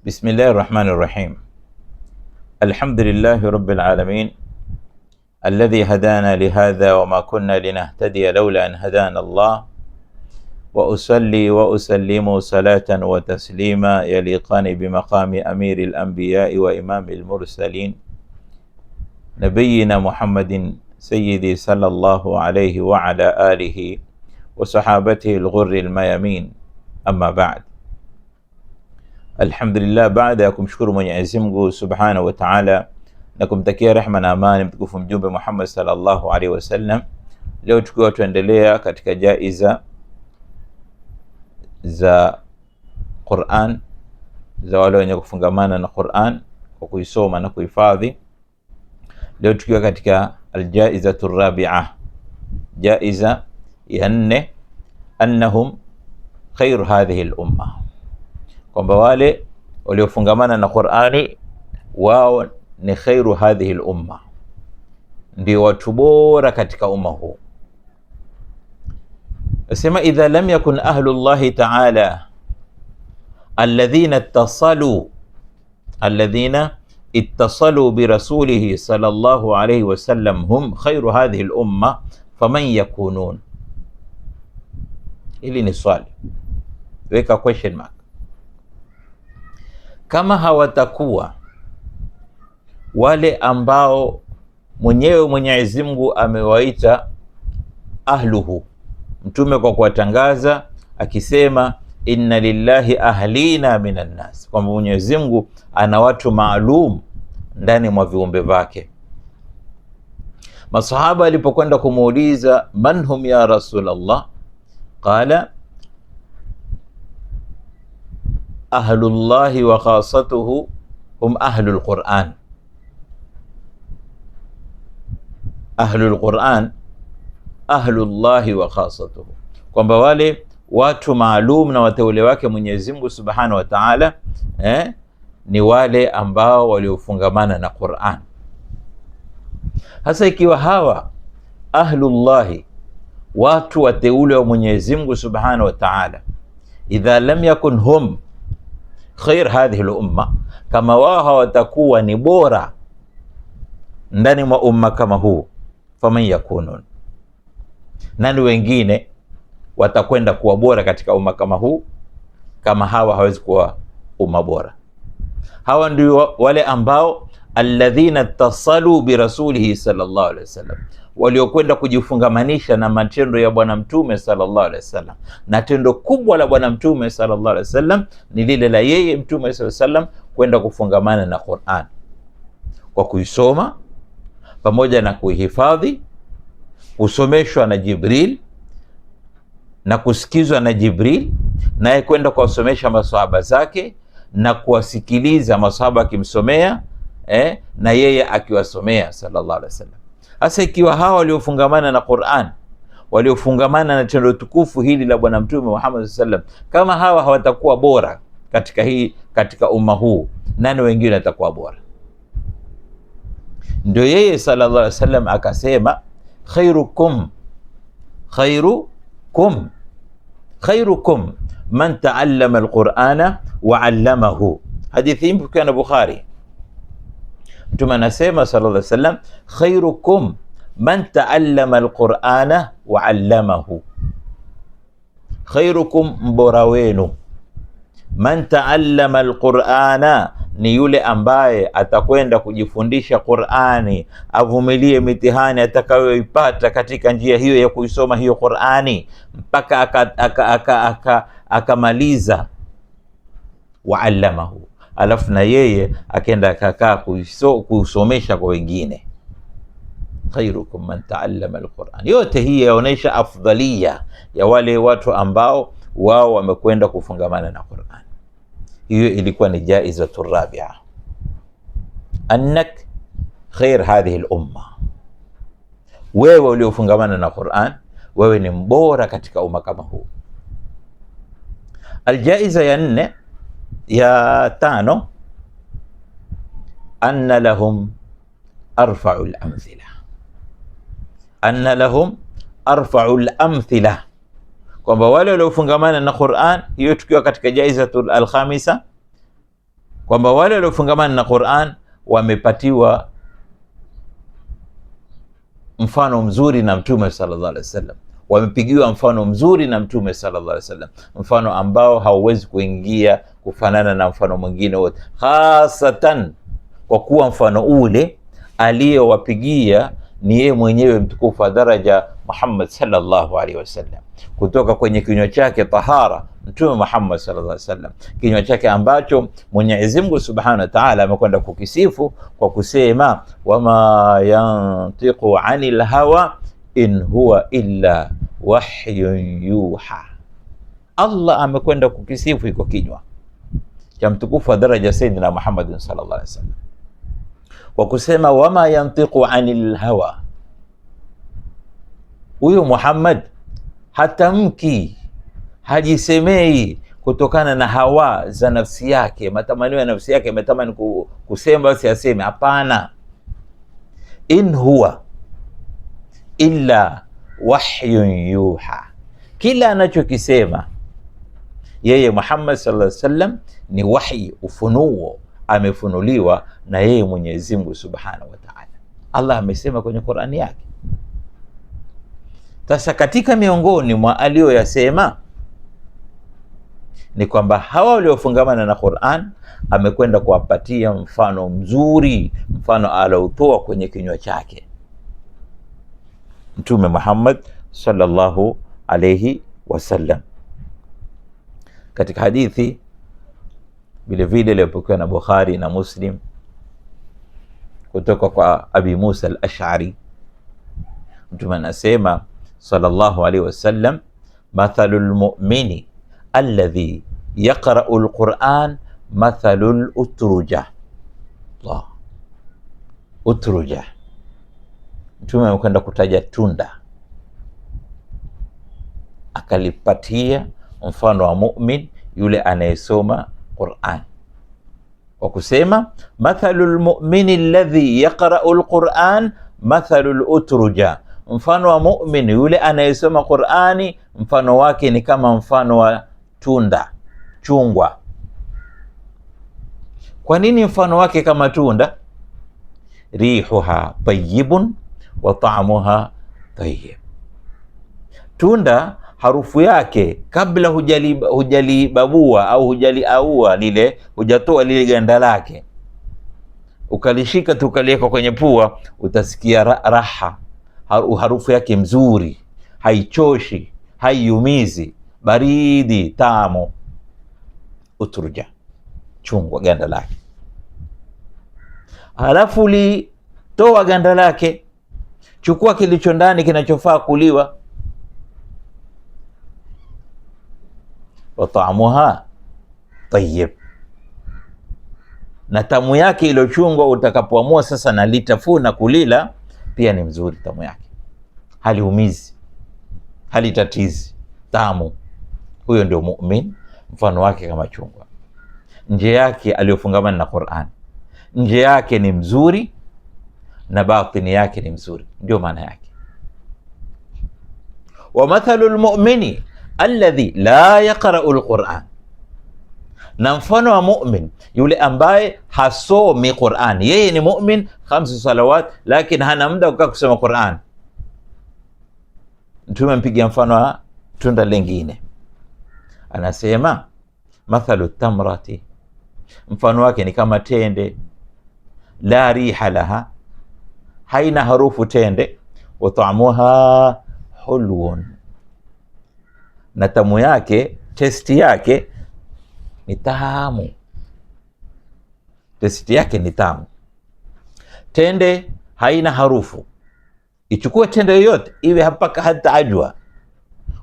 بسم الله الرحمن الرحيم. الحمد لله رب العالمين الذي هدانا لهذا وما كنا لنهتدي لولا أن هدانا الله، وأصلي وأسلم صلاة وتسليما يليقان بمقام أمير الأنبياء وإمام المرسلين نبينا محمد سيدي صلى الله عليه وعلى آله وصحابته الغر الميامين. أما بعد، alhamdulillah, baada ya kumshukuru Mwenyezi Mungu Subhanahu wa Ta'ala na kumtakia rehma na amani mtukufu mjumbe Muhammad sallallahu alaihi wasallam, leo tukiwa tuendelea katika jaiza za Qur'an, za wale wenye kufungamana na Qur'an kwa kuisoma na kuhifadhi. Leo tukiwa katika aljaizatu rabi'a, jaiza ya 4, annahum khairu hadhihi al-umma, kwamba wale waliofungamana na Qur'ani wao ni khairu hadhihi al-umma, ndio watu bora katika umma huu. Nasema idha lam yakun ahlullahi ta'ala alladhina ittasalu bi rasulihi sallallahu alayhi wasallam hum khairu hadhihi al-umma faman yakunun. Hili ni swali, weka question mark. Kama hawatakuwa wale ambao mwenyewe Mwenyezi Mungu amewaita ahluhu, mtume kwa kuwatangaza akisema inna lillahi ahlina minan nas, kwamba Mwenyezi Mungu ana watu maalum ndani mwa viumbe vyake. Masahaba alipokwenda kumuuliza man hum ya Rasulullah, qala ahlullahi wa khasatuhu hum ahlul Qur'an. Ahlul Qur'an ahlullahi wa khasatuhu, kwamba wale watu maalum na wateule wake Mwenyezi Mungu Subhanahu wa Ta'ala ni wale ambao waliofungamana na Qur'an. Hasa ikiwa hawa ahlullahi, watu wateule wa Mwenyezi Mungu Subhanahu wa Ta'ala, idha lam yakun hum khair hadhihi al-umma, kama wao hawatakuwa ni bora ndani mwa umma kama huu, faman yakunun, nani wengine watakwenda kuwa bora katika umma kama huu kama hawa hawezi kuwa umma bora? Hawa ndio wale ambao alladhina tasalu bi rasulihi sallallahu alaihi wasallam, waliokwenda kujifungamanisha na matendo ya bwana mtume sallallahu alaihi wasallam. Na tendo kubwa la bwana mtume sallallahu alaihi wasallam ni lile la yeye mtume sallallahu alaihi wasallam kwenda kufungamana na Qur'an kwa kuisoma pamoja na kuihifadhi, kusomeshwa na Jibril na kusikizwa na Jibril, naye kwenda kuwasomesha maswahaba zake na kuwasikiliza maswahaba akimsomea na yeye akiwasomea sallallahu alaihi wasallam. Hasa ikiwa hawa waliofungamana na Qur'an, waliofungamana na tendo tukufu hili la bwana mtume Muhammad sallallahu alaihi wasallam, kama hawa hawatakuwa bora katika umma huu, nani wengine watakuwa bora? Ndio yeye sallallahu alaihi wasallam akasema khairukum man taallama alqur'ana wa 'allamahu. Hadithi hii ipo na Bukhari. Mtume anasema sallallahu alaihi wasallam, khairukum man taallama alqur'ana wa 'allamahu. Khairukum, mbora wenu, man taallama alqur'ana, ni yule ambaye atakwenda kujifundisha Qur'ani, avumilie mitihani atakayoipata katika njia hiyo ya kuisoma hiyo Qur'ani mpaka akamaliza. Wa 'allamahu, alafu na yeye akaenda akakaa kusomesha kwa wengine. Khairukum man taallama alquran. Yote hii yaonesha afdhalia ya wale watu ambao wao wamekwenda kufungamana na Qur'an. Hiyo ilikuwa ni jaizatu rabi'a, annak khair hadhihi al-umma, wewe uliofungamana na Qur'an, wewe ni mbora katika umma kama huu. Aljaiza ya 4 ya 5, anna lahum arfa'u al-amthila. Anna lahum arfa'u al-amthila, kwamba wale waliofungamana na Qur'an, hiyo tukiwa katika jaizatul al-khamisa, kwamba wale waliofungamana na Qur'an wamepatiwa mfano mzuri na Mtume sallallahu alaihi wasallam, wamepigiwa mfano mzuri na Mtume sallallahu alaihi wasallam, mfano ambao hauwezi kuingia kufanana na mfano mwingine wote, hasatan kwa kuwa mfano ule aliyowapigia ni yeye mwenyewe mtukufu wa daraja Muhammad sallallahu alaihi wasallam, kutoka kwenye kinywa chake tahara Mtume Muhammad sallallahu alaihi wasallam, kinywa chake ambacho Mwenyezi Mungu Subhanahu wa Ta'ala amekwenda kukisifu kwa kusema wama yantiqu anil hawa in huwa illa wahyun yuha. Allah amekwenda kukisifu iko kinywa cha mtukufu wa daraja Sayyidina Muhammad sallallahu alaihi wasallam kwa kusema wama yantiqu anil hawa. Huyo Muhammad hatamki, hajisemei kutokana na hawa za nafsi yake, matamanio ya nafsi yake, ametamani kusema basi aseme. Hapana, in huwa illa wahyun yuha, kila anachokisema yeye Muhammad sallallahu alaihi wasallam ni wahi, ufunuo, amefunuliwa na yeye Mwenyezi Mungu Subhanahu wa Ta'ala. Allah amesema kwenye Qur'ani yake. Sasa katika miongoni mwa aliyoyasema ni kwamba hawa waliofungamana na Qur'an amekwenda kuwapatia mfano mzuri, mfano aliotoa kwenye kinywa chake Mtume Muhammad sallallahu alayhi wasallam. Katika hadithi vile vile iliyopokewa na Bukhari na Muslim kutoka kwa Abi Musa al-Ash'ari, Mtume anasema sallallahu alayhi wasallam, mathalul mu'mini alladhi yaqra'u al-Qur'an mathalul utruja. Allah, utruja. Mtume amekwenda kutaja tunda, akalipatia mfano wa mu'min yule anayesoma Qur'an kwa kusema mathalul mu'mini alladhi yaqra'u al-Qur'an mathalul utruja, mfano wa mu'min yule anayesoma Qur'ani mfano wake ni kama mfano wa tunda, chungwa. Kwa nini mfano wake kama tunda? Rihuha tayyibun wa ta'muha tayyib. Tunda harufu yake kabla hujalibabua au hujaliaua lile, hujatoa lile ganda lake, ukalishika tu ukaliweka kwenye pua, utasikia raha, harufu yake mzuri, haichoshi, haiumizi, baridi, tamu. Utruja, chungwa, ganda lake. Halafu litoa ganda lake, chukua kilicho ndani kinachofaa kuliwa. Wa ta'muha tayyib, na tamu yake ilo chungwa utakapoamua sasa na litafuna kulila pia ni mzuri, tamu yake haliumizi, halitatizi, tamu. Huyo ndio mu'min, mfano wake kama chungwa. Nje yake aliyofungamana na Qur'an, nje yake ni mzuri na batini yake ni mzuri, ndio maana yake. Wa mathalul mu'mini alladhi la yaqra'u al-Qur'an, na mfano wa mu'min yule ambaye hasomi Qur'an. Yeye ni mu'min 5 salawat, lakini hana muda kukaa kusoma Qur'an. Mtume mpigia mfano wa tunda lingine, anasema mathalu tamrati, mfano wake ni kama tende, la riha laha, haina harufu tende, wa ta'muha hulwun, na tamu yake, testi yake ni tamu, testi yake ni tamu. Tende haina harufu, ichukue tende yoyote iwe hapaka hata ajwa,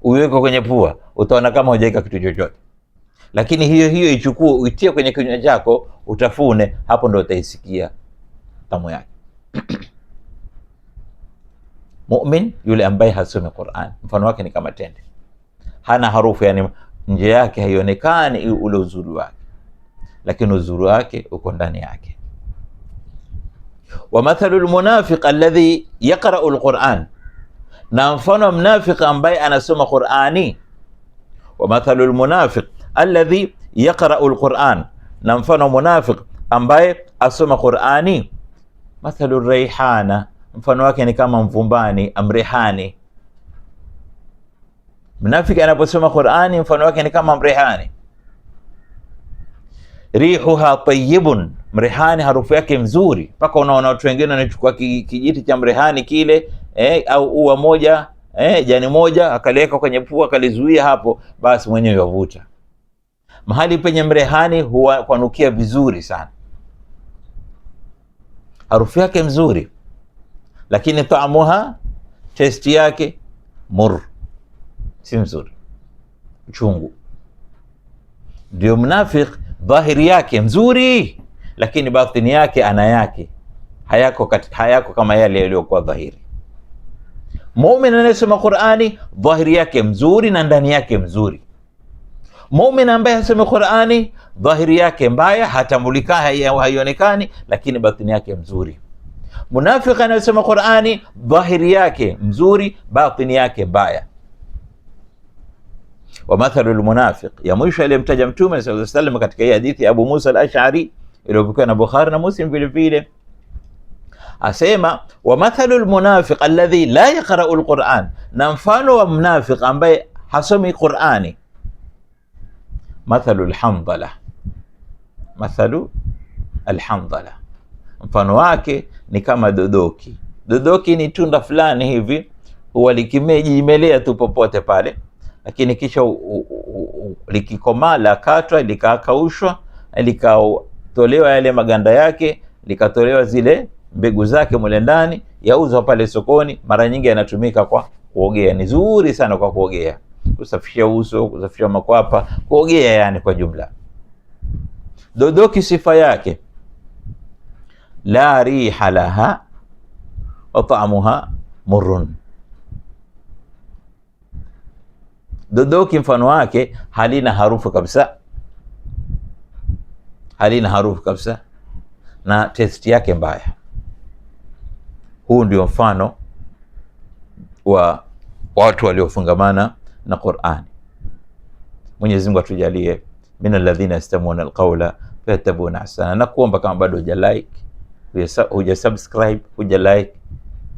uiweke kwenye pua, utaona kama hujaweka kitu chochote. Lakini hiyo hiyo ichukue uitie kwenye kinywa chako, utafune, hapo ndo utaisikia tamu yake. Mu'min yule ambaye hasomi Qur'an, mfano wake ni kama tende, hana harufu, yani nje yake haionekani ule uzuri wake, lakini uzuri wake uko ndani yake. Wa mathalul munafiq alladhi yaqra'u al-Qur'an, na mfano wa mnafiq ambaye anasoma Qur'ani. Wa mathalul munafiq alladhi yaqra'u al-Qur'an, na mfano munafiq ambaye asoma Qur'ani, mathalu raihana, mfano wake ni kama mvumbani, amrihani. Mnafiki anaposoma Qur'ani mfano wake ni kama mrihani. Rihuha tayyibun, mrihani harufu yake mzuri, mpaka unaona watu wengine wanachukua kijiti cha mrihani kile au ua moja jani moja akaliweka kwenye pua akalizuia hapo, basi mwenyewe yavuta. Mahali penye mrihani huwa kwanukia vizuri sana, harufu yake mzuri, lakini taamuha, testi yake mur, si mzuri, chungu. Ndio mnafiki, dhahiri yake mzuri, lakini batini yake ana yake hayako kama yale yaliyokuwa dhahiri. Muumini anayesoma Qur'ani dhahiri yake mzuri na ndani yake mzuri. Muumini ambaye hasoma Qur'ani dhahiri yake mbaya, hatambulika, haionekani, lakini batini yake mzuri. Munafiki anayesoma Qur'ani dhahiri yake mzuri, batini yake mbaya. Wa mathalu almunafiq, ya mwisho aliyemtaja Mtume sallallahu alayhi wasallam katika hii hadithi ya Abu Musa al-Ash'ari iliyopokewa na Bukhari na Muslim vile vile, asema wa mathalu almunafiq alladhi la yaqra'u alquran, na mfano wa mnafiq ambaye hasomi Qur'ani, mathalu alhamdala, mathalu alhamdala, mfano wake ni kama dodoki. Dodoki ni tunda fulani hivi, huwa likimelea tu popote pale, lakini kisha likikomaa lakatwa, likakaushwa, likatolewa yale maganda yake, likatolewa zile mbegu zake mule ndani, yauzwa pale sokoni. Mara nyingi yanatumika kwa kuogea, ni zuri sana kwa kuogea, kusafisha uso, kusafisha makwapa, kuogea yani kwa jumla. Dodoki sifa yake la riha laha wa ta'muha murrun. Dodoki mfano wake halina harufu kabisa, halina harufu kabisa, na testi yake mbaya. Huu ndio mfano wa watu waliofungamana na Qur'ani. Mwenyezi Mungu atujalie minal ladhina yastami'una alqawla fayattabi'una ahsana. Na kuomba kama bado huja like, huja subscribe, huja like,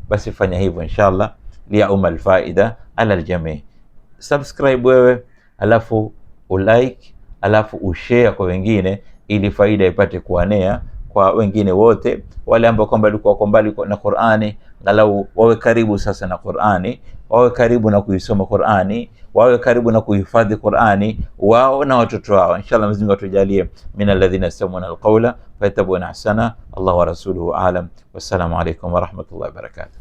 basi fanya hivyo inshallah, liyauma alfaida ala aljami'. Subscribe wewe, alafu ulike, alafu ushare kwa wengine, ili faida ipate kuanea kwa wengine wote. Wale ambao kwamba walikuwa mbali na Qur'ani, ngalau wawe karibu sasa na Qur'ani, wawe karibu na kuisoma Qur'ani, wawe karibu na kuhifadhi Qur'ani wao na watoto wao. Inshallah Mwenyezi Mungu atujalie min alladhina yastami'una alqawla fayattabi'una ahsana. Allah wa rasuluhu a'lam. Wassalamu alaykum wa rahmatullahi wa barakatuh.